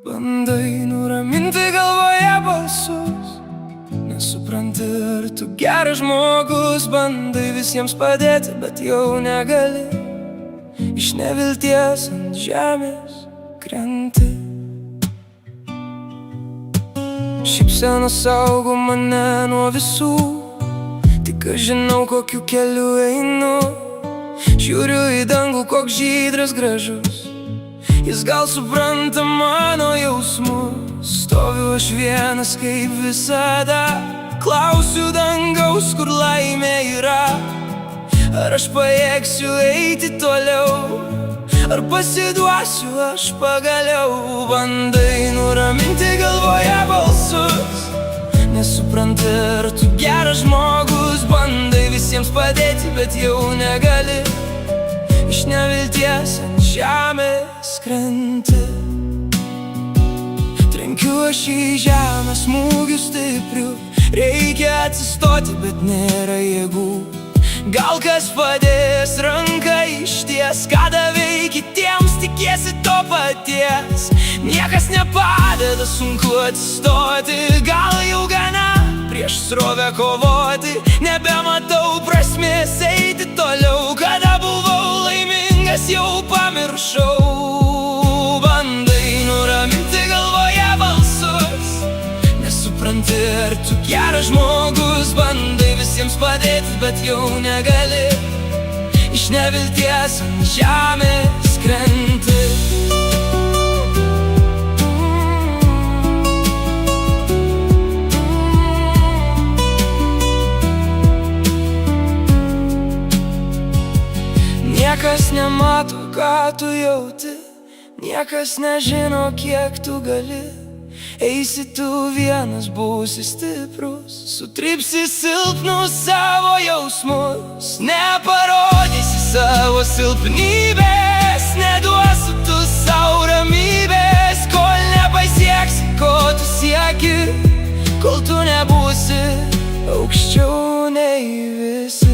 Bandai nuraminti galvoje balsus, nesupranti, ar tu geras žmogus. Bandai visiems padėti, bet jau negali. Iš nevilties ant žemės krenti. Šypsena saugo mane nuo visų, tik aš žinau, kokiu keliu einu. Žiūriu į dangų, koks žydras gražus, jis gal supranta mano jausmus. Stoviu aš vienas kaip visada, klausiu dangaus, kur laimė yra. Ar aš pajėgsiu eiti toliau, ar pasiduosiu aš pagaliau. Bandai nuraminti galvoje balsus, nesupranti, ar tu geras žmogus. Bandai visiems padėti, bet jau negali. Iš nevilties ant žemės krenti. Trenkiu aš į žemę smūgiu stipriu, reikia atsistoti, bet nėra jėgų. Gal kas padės ranką išties, ką davei kitiems, tikiesi to paties. Niekas nepadeda, sunku atsistoti, gal jau gana prieš srovę kovoti. Nebematau prasmės eiti toliau, kada buvau laimingas jau pamiršau. Bandai nuraminti galvoje balsus, nesupranti, ar tu geras žmogus. Bandai visiems padėti, bet jau negali. Iš nevilties ant žemės krenti. Niekas nemato, ką tu jauti, niekas nežino, kiek tu gali. Eisi tu vienas, būsi stiprus, sutrypsi silpnus savo jausmus. Neparodysi savo silpnybės, neduosi tu savo ramybės, kol nepasieksi, ko tu sieki, kol tu nebūsi aukščiau nei visi.